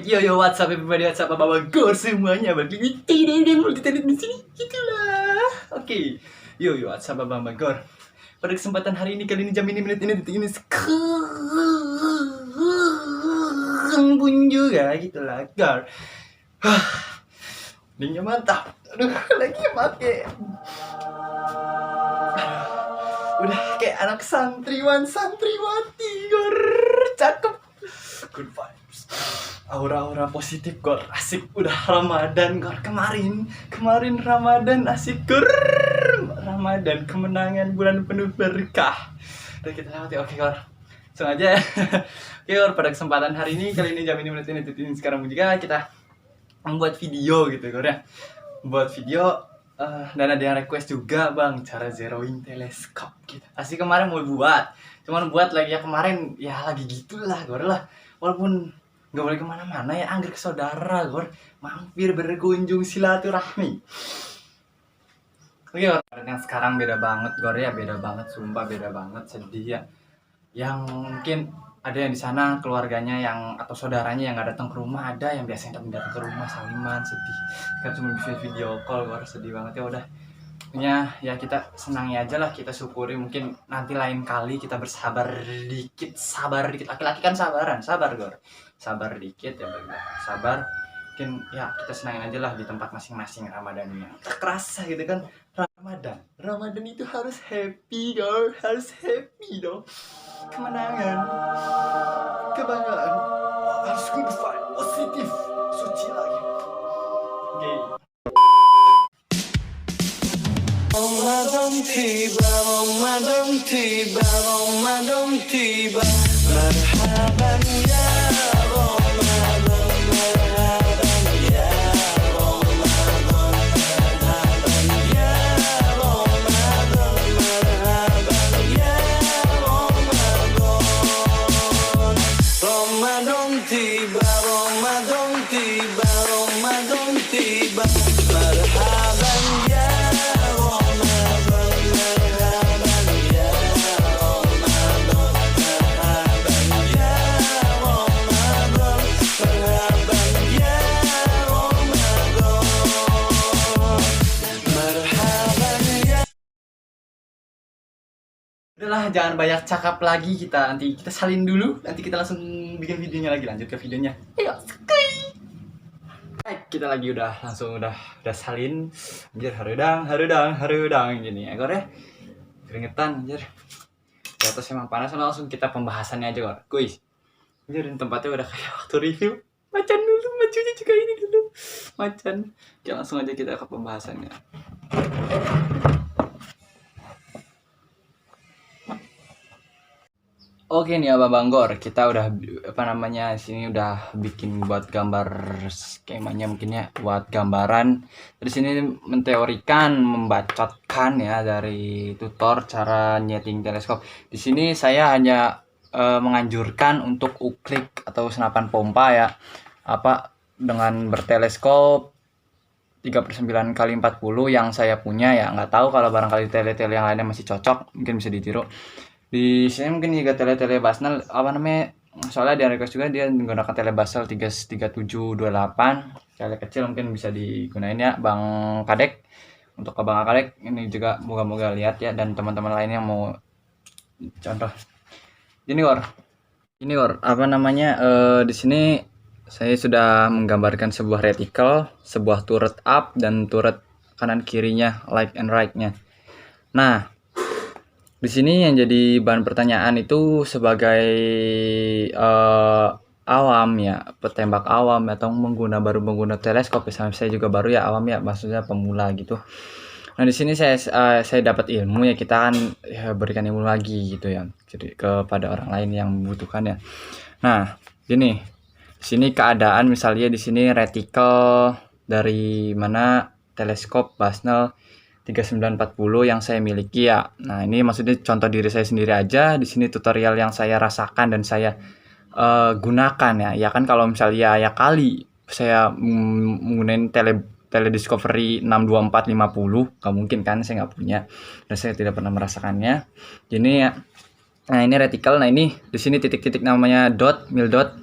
Yo yo, what's up everybody, what's up Bapak Gor semuanya. Bagi tidak ada multi talent di sini. Itulah. Oke. Yo yo, what's up Bapak Gor. Pada kesempatan hari ini, kali ini, jam ini, menit ini, detik ini, pun juga gitulah, Gor. Dinnya mantap. Aduh, lagi pakai. Udah kayak anak santriwan santriwati, Gor. Cakep. Good vibes. Aura-aura positif, Gor. Asik. Udah Ramadan, Gor. Kemarin Ramadan asik, Gor. Ramadan, kemenangan, bulan penuh berkah. Udah kita lewati. Oke, Gor. Langsung aja. Oke, Gor. Pada kesempatan hari ini, kali ini, jam ini, menit ini, detik ini, sekarang juga kita membuat video gitu, Gor ya. Buat video. Dan ada yang request juga, Bang, cara zeroing teleskop gitu. Asli kemarin mau buat, cuman buat lagi ya kemarin ya lagi gitulah, Gor lah. Walaupun nggak boleh kemana-mana ya, angger ke saudara, Gor, mampir berkunjung silaturahmi. Oke, Gor, yang sekarang beda banget, Gor ya, beda banget, sumpah beda banget, sedih ya. Yang mungkin ada yang di sana keluarganya yang atau saudaranya yang nggak datang ke rumah, ada yang biasanya datang ke rumah saliman, sedih kan, cuma bisa video call, Gor, sedih banget ya. Udah ya kita senangi aja lah, kita syukuri, mungkin nanti lain kali kita bersabar dikit, laki-laki kan sabar, Gor, sabar dikit ya, sabar, mungkin ya kita senangin aja lah di tempat masing-masing Ramadannya. Tak kerasa gitu kan, Ramadan itu harus happy, Gor, harus happy dong. Kemenangan, kebanggaan, harus good vibe, positif, suci lagi. Oke. Ramadan tiba, marhaban ya Ramadan, marhaban ya Ramadan, marhaban ya Ramadan, marhaban ya Ramadan. Ramadan tiba, Ramadan tiba, Ramadan tiba, marhaban ya udahlah, jangan banyak cakap lagi, nanti kita salin dulu, nanti kita langsung bikin videonya lagi, lanjut ke videonya. Ayo, sekali. Baik, kita lagi udah salin. Anjir, harudang gini ya, Gor ya. Keringetan, anjir. Di atas emang panas, langsung kita pembahasannya aja, Gor. Guys. Anjir, tempatnya udah kayak waktu review. Macan dulu, majunya juga ini dulu. Macan. Oke, langsung aja kita ke pembahasannya. Oke nih Abang Gor, kita udah sini udah bikin buat gambar skemanya, mungkin ya buat gambaran. Di sini menteorikan, membacotkan ya dari tutor cara nyeting teleskop. Di sini saya hanya menganjurkan untuk uklik atau senapan pompa ya, dengan berteleskop 3/9x40 yang saya punya ya. Nggak tahu kalau barangkali tele-tele yang lainnya masih cocok, mungkin bisa ditiru. Di sini mungkin juga tele Basnel soalnya dia request juga dia menggunakan tele Basel 3728, tele kecil mungkin bisa digunain ya Bang Kadek. Untuk ke Bang Kadek ini juga moga-moga lihat ya, dan teman-teman lainnya mau contoh ini, Gor di sini saya sudah menggambarkan sebuah reticle, sebuah turret up dan turret kanan kirinya, left and right-nya. Nah, di sini yang jadi bahan pertanyaan itu sebagai awam ya, petembak awam atau baru mengguna teleskop ya, saya juga baru ya, awam ya, maksudnya pemula gitu. Nah, di sini saya dapat ilmu ya, kita kan ya, berikan ilmu lagi gitu ya, jadi kepada orang lain yang membutuhkannya. Nah, di sini keadaan misalnya di sini reticle dari mana teleskop Basnel 3940 yang saya miliki ya. Nah, ini maksudnya contoh diri saya sendiri aja. Di sini tutorial yang saya rasakan dan saya gunakan ya. Ya kan kalau misalnya ya kali saya menggunakan tele Discovery 62450, nggak mungkin kan, saya nggak punya dan saya tidak pernah merasakannya. Ini ya. Nah, ini reticle. Nah, ini di sini titik-titik namanya mil dot.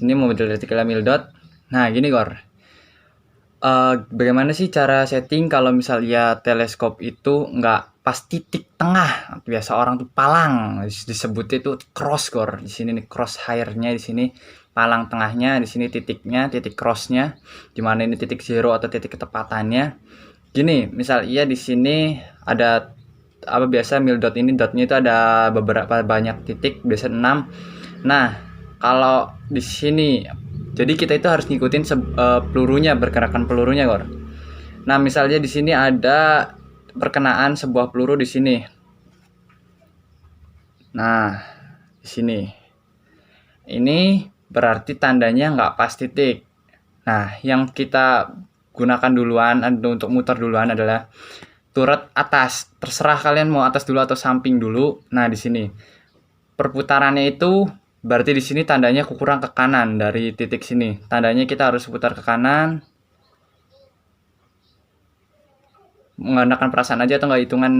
Ini model reticle mil dot. Nah gini Gor, bagaimana sih cara setting kalau misalnya teleskop itu nggak pas titik tengah? Biasa orang tuh palang, disebutnya itu cross Gor. Di sini nih cross hairnya di sini palang tengahnya, di sini titiknya, titik crossnya. Di mana ini titik zero atau titik ketepatannya. Gini, misal iya di sini ada apa biasa mil dot ini dotnya itu ada beberapa banyak titik, biasa 6. Nah, kalau di sini jadi kita itu harus ngikutin pelurunya, pergerakan pelurunya, Gor. Nah, misalnya di sini ada perkenaan sebuah peluru di sini. Nah, di sini. Ini berarti tandanya nggak pas titik. Nah, yang kita gunakan duluan untuk muter duluan adalah turret atas. Terserah kalian mau atas dulu atau samping dulu. Nah, di sini perputarannya itu berarti di sini tandanya kurang ke kanan dari titik sini. Tandanya kita harus putar ke kanan. Menggunakan perasaan aja atau enggak hitungan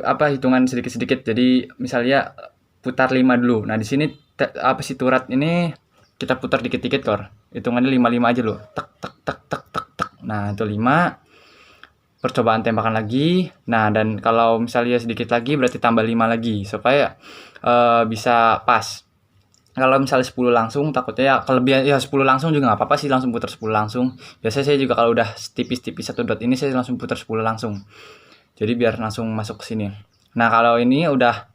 apa hitungan sedikit-sedikit. Jadi misalnya putar 5 dulu. Nah, di sini apa sih turret ini kita putar dikit-dikit Kor. Hitungannya 5 aja loh. Tek tek tek tek tek tek. Nah, itu 5. Percobaan tembakan lagi. Nah, dan kalau misalnya sedikit lagi berarti tambah 5 lagi supaya bisa pas. Kalau misalnya 10 langsung takutnya ya kelebihan ya 10 langsung juga nggak apa-apa sih, langsung putar 10 langsung. Biasanya saya juga kalau udah tipis-tipis satu dot ini saya langsung putar 10 langsung. Jadi biar langsung masuk ke sini. Nah, kalau ini udah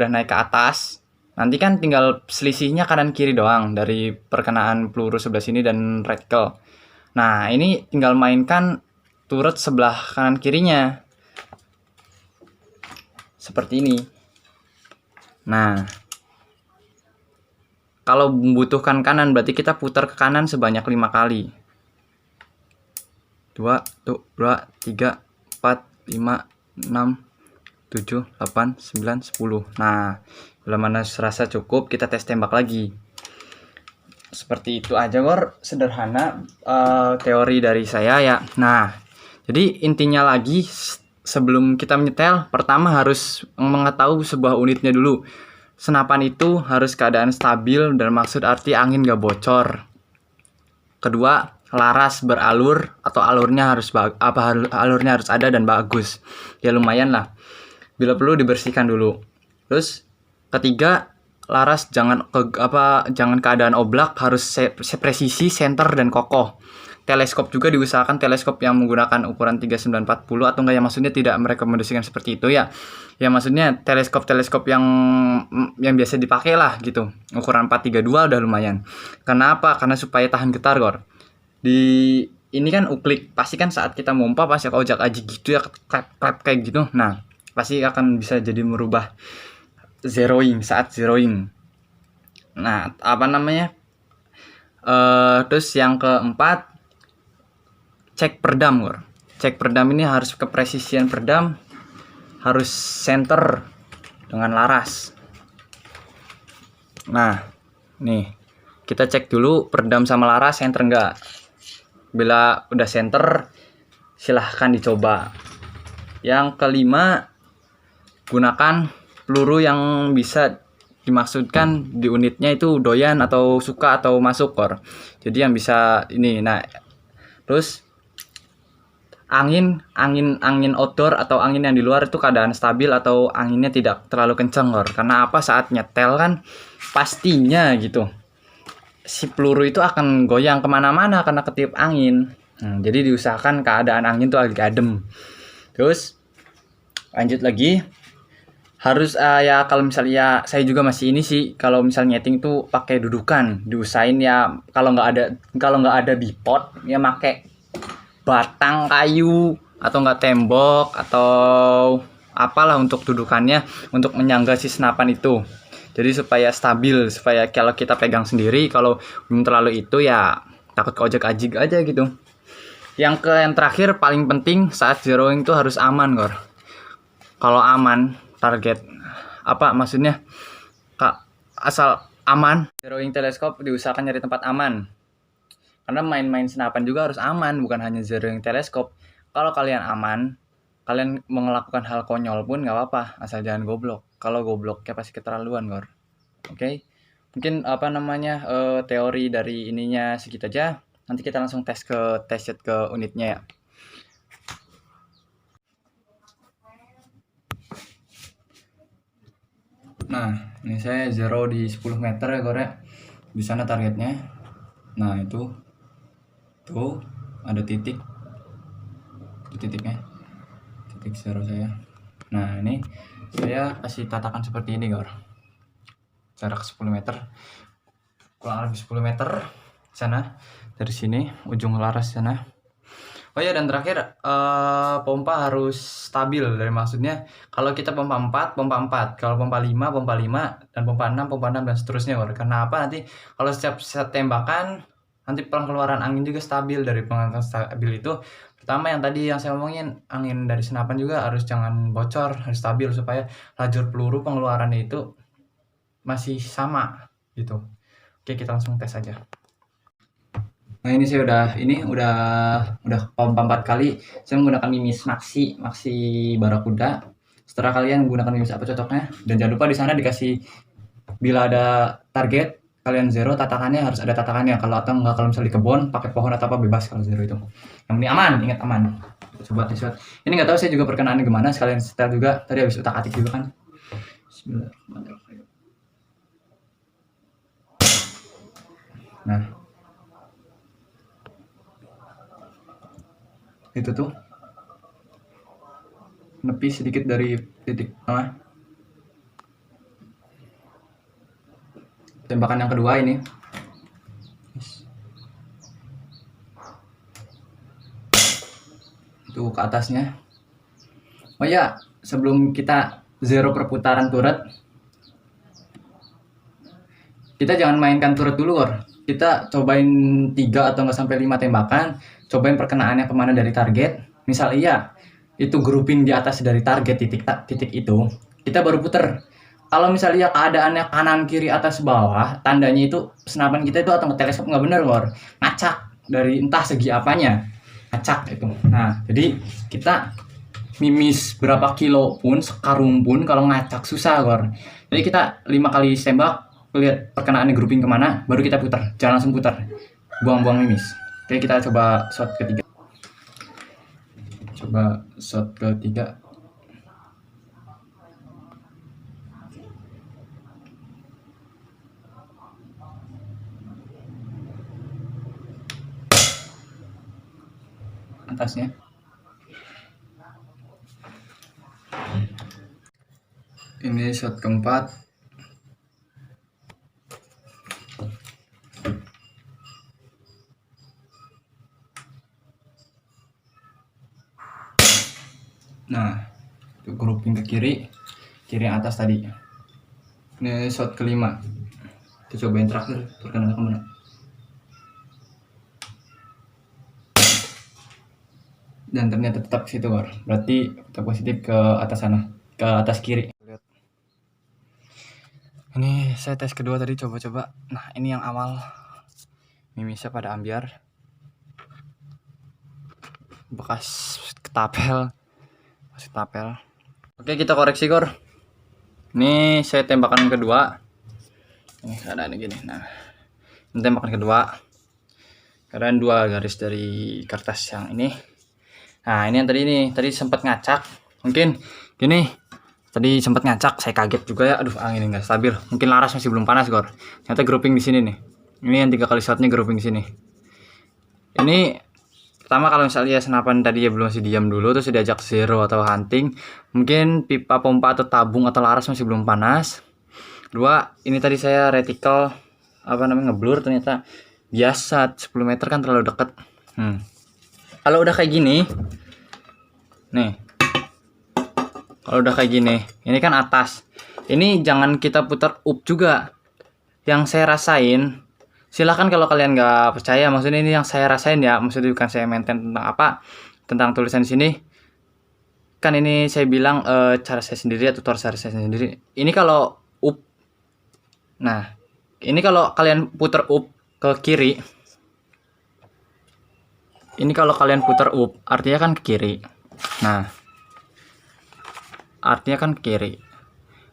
naik ke atas, nanti kan tinggal selisihnya kanan kiri doang dari perkenaan peluru sebelah sini dan reticle. Nah, ini tinggal mainkan turret sebelah kanan kirinya. Seperti ini. Nah, kalau membutuhkan kanan berarti kita putar ke kanan sebanyak 5 kali. 2, 3, 4, 5, 6, 7, 8, 9, 10. Nah, bila mana serasa cukup kita tes tembak lagi. Seperti itu aja Gor, sederhana teori dari saya ya. Nah, jadi intinya lagi sebelum kita menyetel, pertama harus mengetahui sebuah unitnya dulu. Senapan itu harus keadaan stabil dan maksud arti angin gak bocor. Kedua, laras beralur atau alurnya alurnya harus ada dan bagus. Ya lumayan lah. Bila perlu dibersihkan dulu. Terus ketiga, laras jangan keadaan oblak, harus presisi, center dan kokoh. Teleskop juga diusahakan teleskop yang menggunakan ukuran 3940 atau enggak, ya maksudnya tidak merekomendasikan seperti itu ya. Ya maksudnya teleskop yang biasa dipakai lah gitu. Ukuran 432 udah lumayan. Kenapa? Karena supaya tahan getar Gor. Di ini kan uklik, pasti kan saat kita mompa pasti ojak-ajik gitu ya, klep kayak gitu. Nah, pasti akan bisa jadi merubah saat zeroing. Nah, apa namanya? Terus yang keempat, cek perdam, Gor. Cek perdam ini harus kepresisian perdam, harus center dengan laras. Nah, nih kita cek dulu perdam sama laras center enggak. Bila udah center, silahkan dicoba. Yang kelima, gunakan peluru yang bisa dimaksudkan di unitnya itu doyan atau suka atau masuk Kor. Jadi yang bisa ini. Nah, terus angin outdoor atau angin yang di luar itu keadaan stabil atau anginnya tidak terlalu kencang Kor. Karena apa, saat nyetel kan pastinya gitu si peluru itu akan goyang kemana-mana karena ketiup angin. Jadi diusahakan keadaan angin tuh agak adem. Terus lanjut lagi, harus ya kalau misalnya saya juga masih ini sih, kalau misalnya nyeting tuh pakai dudukan, diusahain ya kalau nggak ada bipod ya pakai batang kayu atau enggak tembok atau apalah untuk dudukannya untuk menyangga si senapan itu. Jadi supaya stabil, supaya kalau kita pegang sendiri kalau belum terlalu itu ya takut keojek-ajik aja gitu. Yang terakhir paling penting saat zeroing itu harus aman Gor. Kalau aman target apa maksudnya asal aman, zeroing teleskop diusahakan nyari tempat aman. Karena main-main senapan juga harus aman, bukan hanya zeroing teleskop. Kalau kalian aman, kalian melakukan hal konyol pun nggak apa-apa, asal jangan goblok. Kalau gobloknya pasti keterlaluan Gor. Oke? Mungkin apa namanya teori dari ininya segitu aja. Nanti kita langsung tes sheet ke unitnya ya. Nah, ini saya zero di 10 meter ya Gor ya. Di sana targetnya. Nah, itu. Tuh, ada titik. Itu titiknya. Titik zero saya. Nah, ini saya kasih tatakan seperti ini Gor. Jarak 10 meter. Kurang lebih 10 meter sana. Dari sini, ujung laras sana. Oh ya, dan terakhir pompa harus stabil. Dari maksudnya kalau kita pompa 4, pompa 4. Kalau pompa 5, pompa 5. Dan pompa 6 dan seterusnya. Karena apa? Nanti kalau setiap set tembakan, nanti pengeluaran angin juga stabil. Dari pengeluaran stabil itu, pertama yang tadi yang saya omongin, angin dari senapan juga harus jangan bocor, harus stabil supaya lajur peluru pengeluarannya itu masih sama gitu. Oke, kita langsung tes aja. Nah, ini saya udah pompa 4 kali. Saya menggunakan mimis Maxi Barakuda. Setelah kalian menggunakan mimis apa cocoknya, dan jangan lupa di sana dikasih bila ada target kalian zero, tatakannya harus ada tatakannya. Kalau atau enggak, kalau misalnya di kebun pakai pohon atau apa bebas kalau zero itu. Yang penting aman, ingat aman. Coba tes shot. Ini nggak tahu saya juga perkenaannya gimana, sekalian setel juga. Tadi habis utak-atik juga kan. Bismillahirrahmanirrahim. Nah, itu tuh nepi sedikit dari titik tengah. Tembakan yang kedua ini itu ke atasnya. Oh ya, sebelum kita zero perputaran turret, kita jangan mainkan turret dulu Gor. Kita cobain 3 atau nggak sampai 5 tembakan, cobain perkenaannya kemana dari target. Misal iya itu grouping di atas dari target titik itu, kita baru puter. Kalau misalnya keadaannya kanan kiri atas bawah, tandanya itu senapan kita itu atau teleskop nggak bener Gor, ngacak dari entah segi apanya, ngacak itu. Nah, jadi kita mimis berapa kilo pun, sekarung pun kalau ngacak susah Gor. Jadi kita 5 kali tembak, lihat perkenaannya grouping kemana, baru kita putar. Jangan langsung putar, buang-buang mimis. Oke, kita coba shot ketiga. Coba shot ketiga. Atasnya. Ini shot keempat. Nah, itu grouping ke kiri yang atas tadi. Ini shot kelima. Kita cobain terakhir, terkena kemana? Dan ternyata tetap situ Gor. Berarti kita positif ke atas sana, ke atas kiri. Lihat. Ini saya tes kedua tadi, coba-coba. Nah, ini yang awal. Mimisnya pada ambiar. Bekas ketapel. Masih tapel. Oke, kita koreksi Gor. Ini saya tembakan kedua. Ini keadaannya gini. Nah, ini tembakan kedua. Keadaan 2 garis dari kertas yang ini. Nah, ini yang tadi sempat ngacak. Mungkin gini. Tadi sempat ngacak, saya kaget juga ya. Aduh, angin enggak stabil. Mungkin laras masih belum panas Gor. Ternyata grouping di sini nih. Ini yang 3 kali shotnya grouping sini. Ini pertama, kalau misalnya senapan tadi ya belum masih diam dulu, terus diajak zero atau hunting, mungkin pipa pompa atau tabung atau laras masih belum panas. Kedua, ini tadi saya reticle ngeblur, ternyata biasa 10 meter kan terlalu dekat. Kalau udah kayak gini, nih, kalau udah kayak gini, ini kan atas. Ini jangan kita putar up juga. Yang saya rasain, silahkan kalau kalian nggak percaya, maksudnya ini yang saya rasain ya, maksudnya bukan saya maintain tentang apa, tentang tulisan di sini. Kan ini saya bilang cara saya sendiri atau tutorial saya sendiri. Ini kalau up, nah ini kalau kalian putar up ke kiri, ini kalau kalian putar up, artinya kan ke kiri. Nah, artinya kan ke kiri.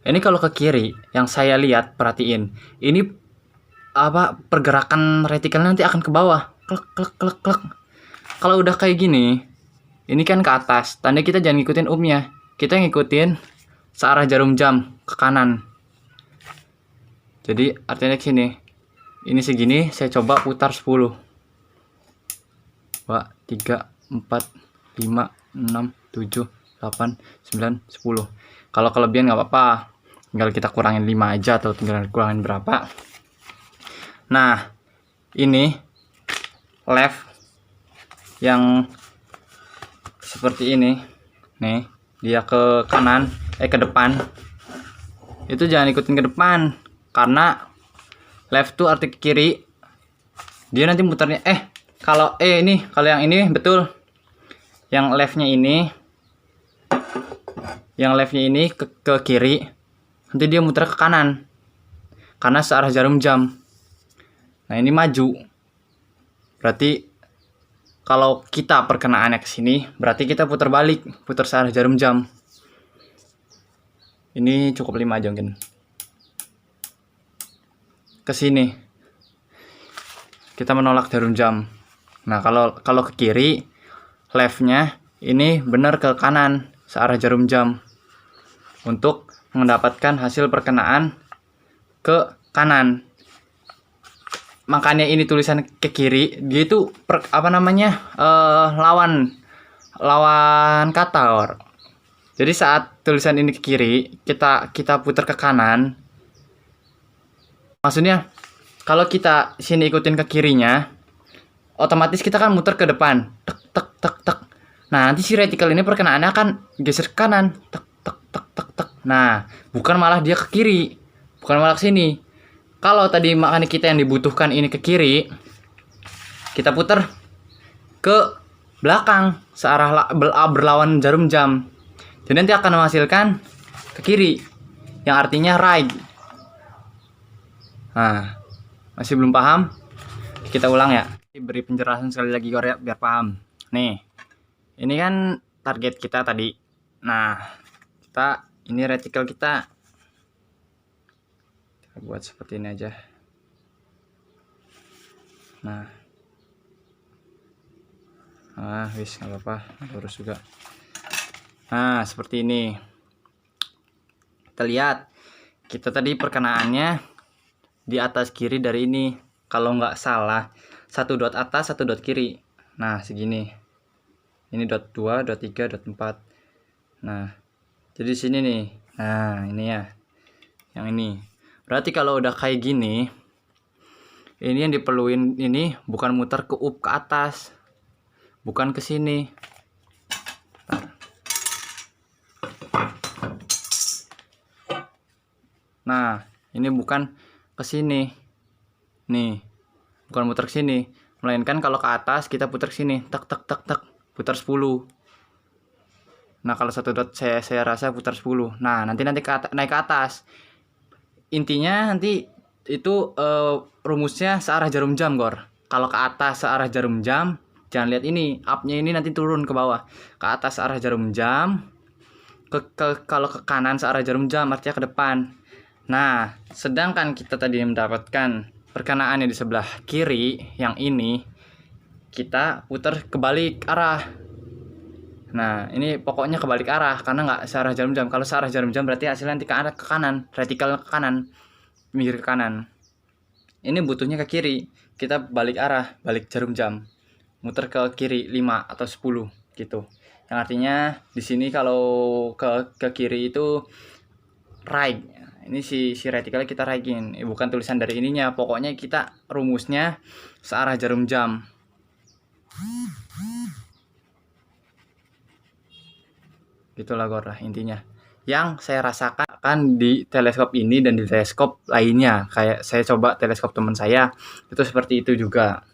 Ini kalau ke kiri, yang saya lihat, perhatiin, ini pergerakan retikelnya nanti akan ke bawah. Klek klek klek klek. Kalau udah kayak gini, ini kan ke atas. Tanda kita jangan ngikutin upnya. Kita ngikutin searah jarum jam ke kanan. Jadi artinya ke sini. Ini segini, saya coba putar 10. 2, 3, 4, 5, 6, 7, 8, 9, 10. Kalau kelebihan nggak apa-apa. Tinggal kita kurangin 5 aja atau tinggal kurangin berapa. Nah, ini left yang seperti ini. Nih, dia ke kanan, ke depan. Itu jangan ikutin ke depan karena left tuh arti ke kiri. Dia nanti muternya kalau yang ini betul. Yang leftnya ini ke kiri. Nanti dia muter ke kanan. Karena searah jarum jam. Nah, ini maju. Berarti kalau kita perkenaannya ke sini, berarti kita putar balik, putar searah jarum jam. Ini cukup 5 aja mungkin. Ke sini. Kita menolak jarum jam. Nah, kalau ke kiri, leftnya ini benar ke kanan, searah jarum jam. Untuk mendapatkan hasil perkenaan ke kanan. Makanya ini tulisan ke kiri, dia itu lawan kata. Jadi saat tulisan ini ke kiri, kita putar ke kanan. Maksudnya kalau kita sini ikutin ke kirinya, otomatis kita kan muter ke depan. Tek tek tek tek. Nah, nanti si retikel ini perkenaannya akan geser ke kanan. Tek tek tek tek tek. Nah, bukan malah dia ke kiri. Bukan malah ke sini. Kalau tadi makanya kita yang dibutuhkan ini ke kiri, kita putar ke belakang searah berlawan jarum jam. Jadi nanti akan menghasilkan ke kiri, yang artinya right. Nah, masih belum paham? Kita ulang ya. Beri penjelasan sekali lagi Korea biar paham. Nih, ini kan target kita tadi. Nah, ini retikel kita buat seperti ini aja. Nah, wis nggak apa-apa, lurus juga. Nah, seperti ini. Kita lihat, kita tadi perkenaannya di atas kiri dari ini. Kalau nggak salah, 1 dot atas, 1 dot kiri. Nah, segini. Ini dot 2, dot 3, dot 4. Nah, jadi sini nih. Nah, ini ya. Yang ini. Berarti kalau udah kayak gini, ini yang diperluin ini bukan muter ke up ke atas, bukan ke sini. Nah, ini bukan ke sini. Nih, bukan muter ke sini, melainkan kalau ke atas kita putar ke sini, tek tek tek tek, putar 10. Nah, kalau 1 dot saya rasa putar 10. Nah, nanti naik ke atas. Intinya nanti itu rumusnya searah jarum jam, Gor. Kalau ke atas searah jarum jam, jangan lihat ini, up-nya ini nanti turun ke bawah. Ke atas searah jarum jam, kalau ke kanan searah jarum jam, artinya ke depan. Nah, sedangkan kita tadi mendapatkan perkenaannya di sebelah kiri, yang ini kita putar kebalik arah. Nah, ini pokoknya kebalik arah karena nggak searah jarum jam. Kalau searah jarum jam berarti hasilnya nanti ke kanan, retikel ke kanan, minggir ke kanan. Ini butuhnya ke kiri, kita balik arah, balik jarum jam, muter ke kiri 5 atau 10 gitu. Yang artinya di sini kalau ke kiri itu right. Ini si retikelnya kita right-in. Bukan tulisan dari ininya, pokoknya kita rumusnya searah jarum jam. Gitulah Gor lah intinya. Yang saya rasakan di teleskop ini dan di teleskop lainnya, kayak saya coba teleskop teman saya, itu seperti itu juga.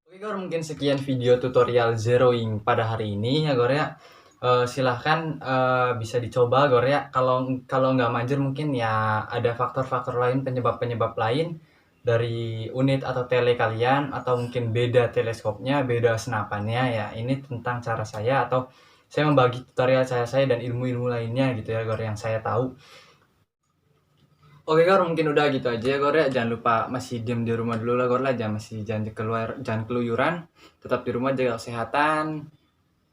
Oke Gor, mungkin sekian video tutorial zeroing pada hari ini ya Gor ya. Silahkan bisa dicoba Gor ya. Kalau nggak manjur mungkin ya ada faktor-faktor lain, penyebab-penyebab lain dari unit atau tele kalian, atau mungkin beda teleskopnya, beda senapannya ya. Ini tentang cara saya, atau saya membagi tutorial saya dan ilmu-ilmu lainnya gitu ya Gor yang saya tahu. Oke Gor, mungkin udah gitu aja Gor ya. Jangan lupa masih diam di rumah dulu lah Gor lah. Jangan keluar, jangan keluyuran. Tetap di rumah, jaga kesehatan.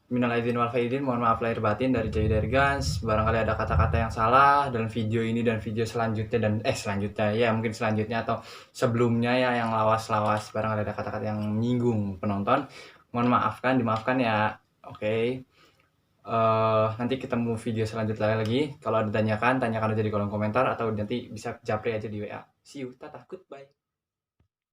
Minal aidin wal faizin, mohon maaf lahir batin dari Jay dari Gans. Barangkali ada kata-kata yang salah dalam video ini dan video selanjutnya dan selanjutnya ya mungkin selanjutnya atau sebelumnya ya yang lawas-lawas, barangkali ada kata-kata yang menyinggung penonton. Mohon maafkan, dimaafkan ya. Oke. Nanti ketemu video selanjutnya lagi. Kalau ada tanyakan aja di kolom komentar atau nanti bisa japri aja di WA. See you, tata, goodbye.